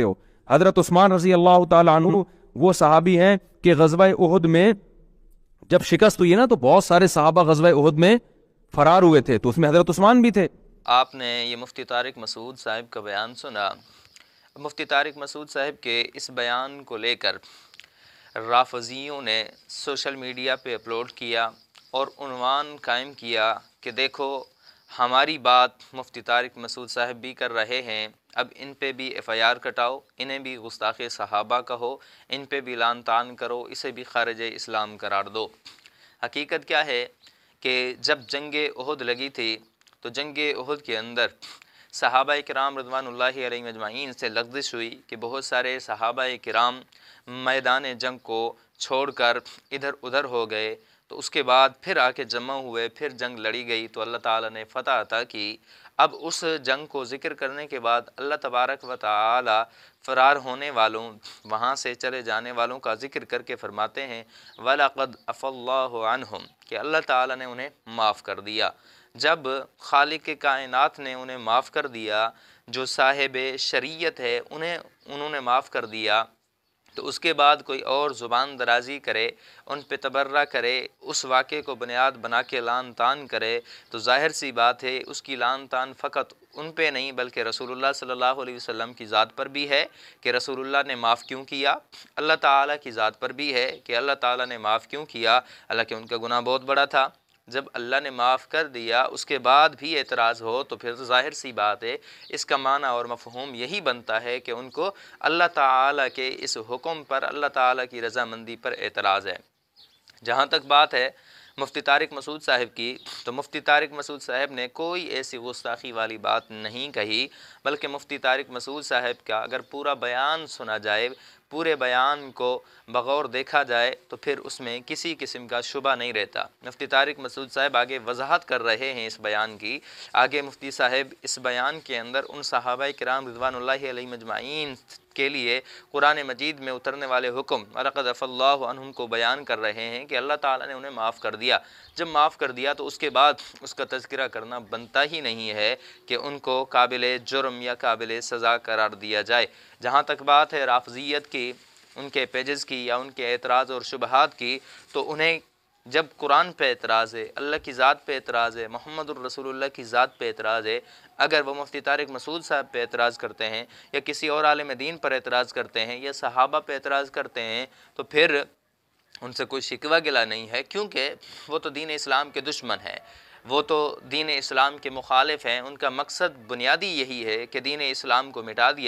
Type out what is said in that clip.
ہو۔ حضرت عثمان رضی اللہ تعالیٰ عنہ وہ صحابی ہیں کہ غزوہ احد میں جب شکست ہوئی نا تو بہت سارے صحابہ غزوہ احد میں فرار ہوئے تھے، تو اس میں حضرت عثمان بھی تھے۔ آپ نے یہ مفتی طارق مسعود صاحب کا بیان سنا۔ مفتی طارق مسعود صاحب کے اس بیان کو لے کر رافضیوں نے سوشل میڈیا پہ اپلوڈ کیا اور عنوان قائم کیا کہ دیکھو ہماری بات مفتی طارق مسعود صاحب بھی کر رہے ہیں، اب ان پہ بھی ایف آئی آر کٹاؤ، انہیں بھی گستاخ صحابہ کہو، ان پہ بھی لعن طعن کرو، اسے بھی خارج اسلام قرار دو۔ حقیقت کیا ہے کہ جب جنگ احد لگی تھی تو جنگ احد کے اندر صحابہ کرام رضوان اللہ علیہ اجمعین سے لغزش ہوئی کہ بہت سارے صحابہ کرام میدان جنگ کو چھوڑ کر ادھر ادھر ہو گئے، تو اس کے بعد پھر آ کے جمع ہوئے، پھر جنگ لڑی گئی تو اللہ تعالیٰ نے فتح عطا کی۔ اب اس جنگ کو ذکر کرنے کے بعد اللہ تبارک و تعالی فرار ہونے والوں، وہاں سے چلے جانے والوں کا ذکر کر کے فرماتے ہیں وَلَقَدْ عَفَا اللَّهُ عَنْهُمْ کہ اللہ تعالیٰ نے انہیں معاف کر دیا۔ جب خالق کائنات نے انہیں معاف کر دیا، جو صاحب شریعت ہے انہوں نے معاف کر دیا، تو اس کے بعد کوئی اور زبان درازی کرے، ان پہ تبرہ کرے، اس واقعے کو بنیاد بنا کے لعن طعن کرے، تو ظاہر سی بات ہے اس کی لعن طعن فقط ان پہ نہیں بلکہ رسول اللہ صلی اللہ علیہ وسلم کی ذات پر بھی ہے کہ رسول اللہ نے معاف کیوں کیا، اللہ تعالیٰ کی ذات پر بھی ہے کہ اللہ تعالیٰ نے معاف کیوں کیا، حالانکہ ان کا گناہ بہت بڑا تھا۔ جب اللہ نے معاف کر دیا اس کے بعد بھی اعتراض ہو تو پھر ظاہر سی بات ہے اس کا معنی اور مفہوم یہی بنتا ہے کہ ان کو اللہ تعالیٰ کے اس حکم پر، اللہ تعالیٰ کی رضامندی پر اعتراض ہے۔ جہاں تک بات ہے مفتی طارق مسعود صاحب کی، تو مفتی طارق مسعود صاحب نے کوئی ایسی گستاخی والی بات نہیں کہی، بلکہ مفتی طارق مسعود صاحب کا اگر پورا بیان سنا جائے، پورے بیان کو بغور دیکھا جائے تو پھر اس میں کسی قسم کا شبہ نہیں رہتا۔ مفتی طارق مسعود صاحب آگے وضاحت کر رہے ہیں اس بیان کی، آگے مفتی صاحب اس بیان کے اندر ان صحابہ کرام رضوان اللہ علیہ مجمعین کے لیے قرآن مجید میں اترنے والے حکم وَلَقَدْ عَفَا اللَّهُ عَنْهُمْ کو بیان کر رہے ہیں کہ اللہ تعالیٰ نے انہیں معاف کر دیا۔ جب معاف کر دیا تو اس کے بعد اس کا تذکرہ کرنا بنتا ہی نہیں ہے کہ ان کو قابل جرم یا قابل سزا قرار دیا جائے۔ جہاں تک بات ہے رافضیت کی، ان کے پیجز کی یا ان کے اعتراض اور شبہات کی، تو انہیں جب قرآن پہ اعتراض ہے، اللہ کی ذات پہ اعتراض ہے، محمد الرسول اللہ کی ذات پہ اعتراض ہے، اگر وہ مفتی طارق مسعود صاحب پہ اعتراض کرتے ہیں یا کسی اور عالم دین پر اعتراض کرتے ہیں یا صحابہ پہ اعتراض کرتے ہیں تو پھر ان سے کوئی شکوہ گلہ نہیں ہے، کیونکہ وہ تو دین اسلام کے دشمن ہیں، وہ تو دین اسلام کے مخالف ہیں۔ ان کا مقصد بنیادی یہی ہے کہ دین اسلام کو مٹا دیا